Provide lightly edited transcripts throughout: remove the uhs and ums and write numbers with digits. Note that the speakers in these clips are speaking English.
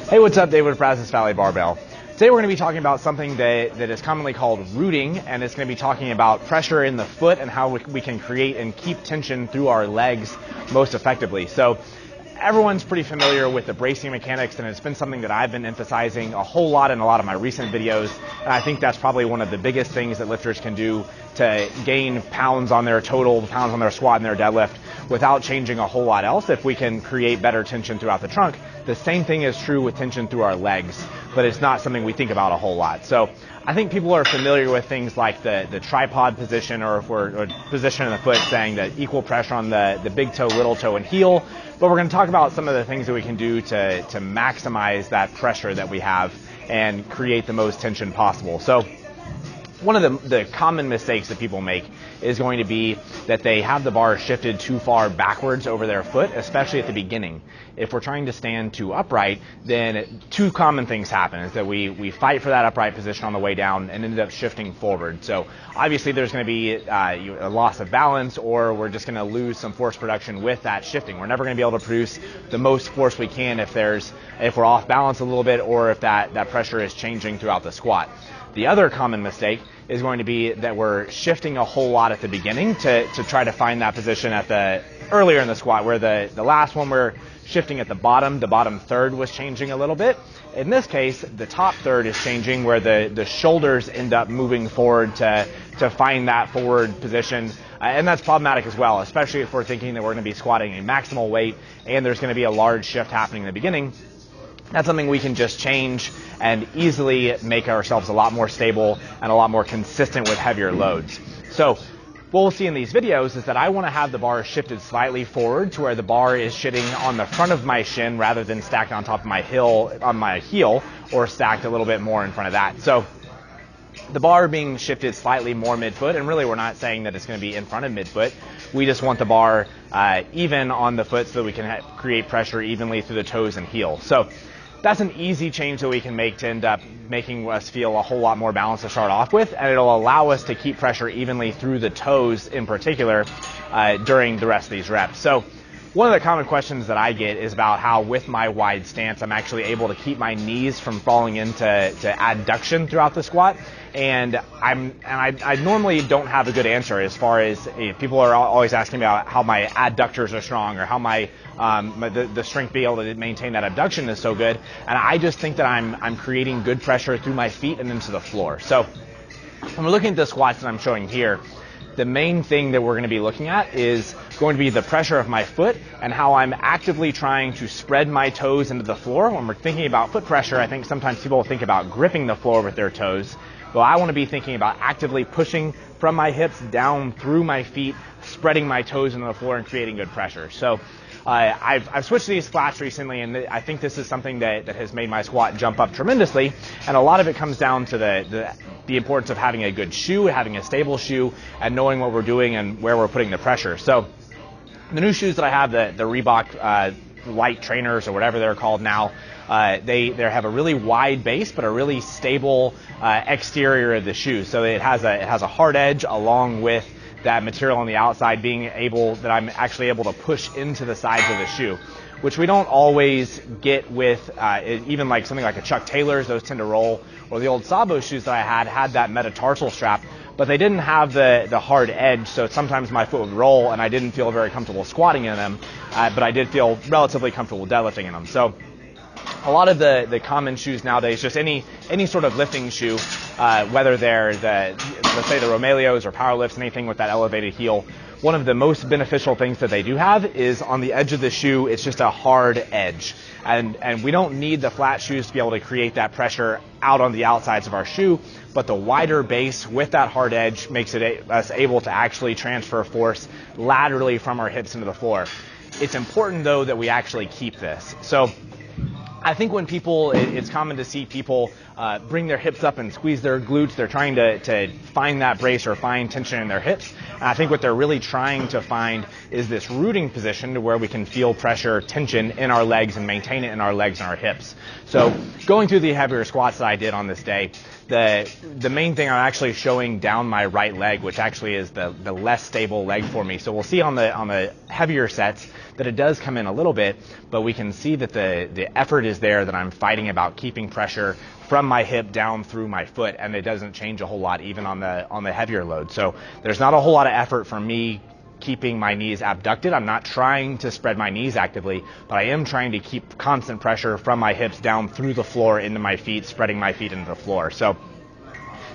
Hey, what's up? David with Brazos Barbell. Today we're going to be talking about something that is commonly called rooting, and it's going to be talking about pressure in the foot and how we can create and keep tension through our legs most effectively. So everyone's pretty familiar with the bracing mechanics, and it's been something that I've been emphasizing a whole lot in a lot of my recent videos, and I think that's probably one of the biggest things that lifters can do to gain pounds on their total, pounds on their squat and their deadlift without changing a whole lot else if we can create better tension throughout the trunk. The same thing is true with tension through our legs, but it's not something we think about a whole lot. So I think people are familiar with things like the tripod position, or if we're positioning the foot saying that equal pressure on the big toe, little toe, and heel. But we're going to talk about some of the things that we can do to maximize that pressure that we have and create the most tension possible. So one of the common mistakes that people make is going to be that they have the bar shifted too far backwards over their foot, especially at the beginning. If we're trying to stand too upright, then two common things happen is that we fight for that upright position on the way down and end up shifting forward. So obviously there's going to be a loss of balance, or we're just going to lose some force production with that shifting. We're never going to be able to produce the most force we can if we're off balance a little bit, or if that pressure is changing throughout the squat. The other common mistake is going to be that we're shifting a whole lot at the beginning to try to find that position earlier in the squat, where the last one we're shifting at the bottom third was changing a little bit. In this case, the top third is changing, where the shoulders end up moving forward to find that forward position. And that's problematic as well, especially if we're thinking that we're going to be squatting a maximal weight and there's going to be a large shift happening in the beginning. That's something we can just change and easily make ourselves a lot more stable and a lot more consistent with heavier loads. So what we'll see in these videos is that I want to have the bar shifted slightly forward to where the bar is sitting on the front of my shin rather than stacked on top of my heel, or stacked a little bit more in front of that. So the bar being shifted slightly more midfoot, and really we're not saying that it's going to be in front of midfoot. We just want the bar even on the foot so that we can create pressure evenly through the toes and heel. So that's an easy change that we can make to end up making us feel a whole lot more balanced to start off with, and it'll allow us to keep pressure evenly through the toes in particular during the rest of these reps. So one of the common questions that I get is about how with my wide stance I'm actually able to keep my knees from falling into adduction throughout the squat. And I normally don't have a good answer, as far as people are always asking me about how my adductors are strong, or how my the strength be able to maintain that abduction is so good. And I just think that I'm creating good pressure through my feet and into the floor. So when we're looking at the squats that I'm showing here, the main thing that we're going to be looking at is going to be the pressure of my foot and how I'm actively trying to spread my toes into the floor. When we're thinking about foot pressure, I think sometimes people think about gripping the floor with their toes. Well, I want to be thinking about actively pushing from my hips down through my feet, spreading my toes into the floor and creating good pressure. So I've switched to these flats recently, and I think this is something that has made my squat jump up tremendously. And a lot of it comes down to the importance of having a good shoe, having a stable shoe, and knowing what we're doing and where we're putting the pressure. So the new shoes that I have, the Reebok light trainers, or whatever they're called now, they have a really wide base but a really stable exterior of the shoe. So it has a hard edge, along with that material on the outside that I'm actually able to push into the sides of the shoe, which we don't always get with even like something like a Chuck Taylor's. Those tend to roll, or the old Sabo shoes that I had that metatarsal strap, but they didn't have the hard edge, so sometimes my foot would roll and I didn't feel very comfortable squatting in them, but I did feel relatively comfortable deadlifting in them. So a lot of the common shoes nowadays, just any sort of lifting shoe, whether they're let's say the Romaleos or Powerlifts, anything with that elevated heel, one of the most beneficial things that they do have is on the edge of the shoe, it's just a hard edge. And we don't need the flat shoes to be able to create that pressure out on the outsides of our shoe, but the wider base with that hard edge makes us able to actually transfer force laterally from our hips into the floor. It's important, though, that we actually keep this. So I think when it's common to see people bring their hips up and squeeze their glutes. They're trying to find that brace or find tension in their hips. And I think what they're really trying to find is this rooting position to where we can feel pressure, tension in our legs and maintain it in our legs and our hips. So going through the heavier squats that I did on this day, the main thing I'm actually showing down my right leg, which actually is the less stable leg for me. So we'll see on the heavier sets that it does come in a little bit, but we can see that the effort is there, that I'm fighting about keeping pressure from my hip down through my foot, and it doesn't change a whole lot even on the heavier load. So there's not a whole lot of effort from me keeping my knees abducted. I'm not trying to spread my knees actively, but I am trying to keep constant pressure from my hips down through the floor into my feet, spreading my feet into the floor. So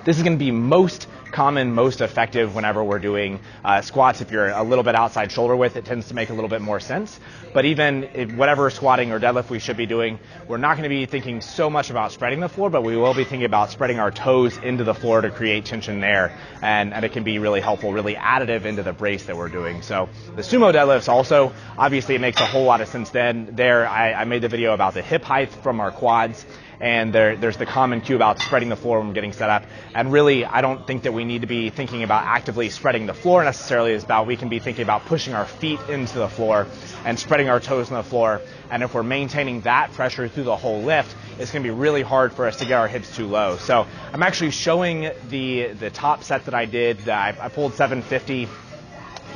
this is going to be most common, most effective whenever we're doing squats. If you're a little bit outside shoulder width, it tends to make a little bit more sense. But even if whatever squatting or deadlift we should be doing, we're not going to be thinking so much about spreading the floor, but we will be thinking about spreading our toes into the floor to create tension there. And it can be really helpful, really additive into the brace that we're doing. So the sumo deadlifts also, obviously it makes a whole lot of sense then. There, I made the video about the hip height from our quads, and there's the common cue about spreading the floor when getting set up. And really, I don't think that we need to be thinking about actively spreading the floor necessarily. It's about, we can be thinking about pushing our feet into the floor and spreading our toes on the floor. And if we're maintaining that pressure through the whole lift, it's going to be really hard for us to get our hips too low. So I'm actually showing the top set that I did. I pulled 750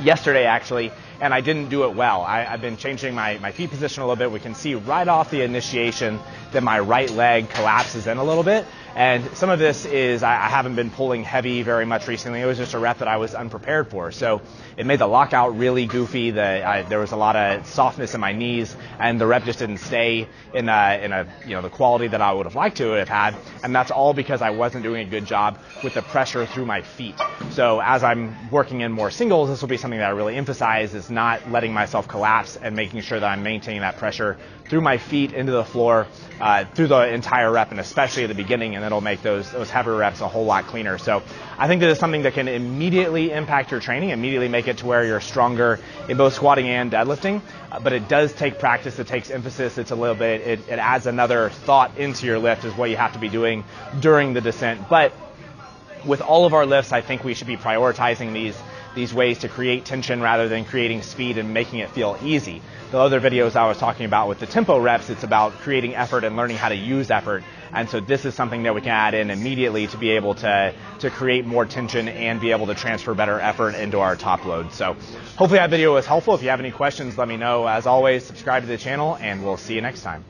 yesterday actually, and I didn't do it well. I've been changing my feet position a little bit. We can see right off the initiation that my right leg collapses in a little bit. And some of this is I haven't been pulling heavy very much recently. It was just a rep that I was unprepared for. So it made the lockout really goofy. There was a lot of softness in my knees, and the rep just didn't stay in the quality that I would have liked to have had. And that's all because I wasn't doing a good job with the pressure through my feet. So as I'm working in more singles, this will be something that I really emphasize, is not letting myself collapse and making sure that I'm maintaining that pressure through my feet into the floor through the entire rep, and especially at the beginning, and it'll make those heavier reps a whole lot cleaner. So I think that is something that can immediately impact your training, immediately make it to where you're stronger in both squatting and deadlifting. But it does take practice, it takes emphasis, it's a little bit, it adds another thought into your lift, is what you have to be doing during the descent. But with all of our lifts, I think we should be prioritizing these ways to create tension rather than creating speed and making it feel easy. The other videos I was talking about with the tempo reps, it's about creating effort and learning how to use effort. And so this is something that we can add in immediately to be able to create more tension and be able to transfer better effort into our top load. So hopefully that video was helpful. If you have any questions, let me know. As always, subscribe to the channel, and we'll see you next time.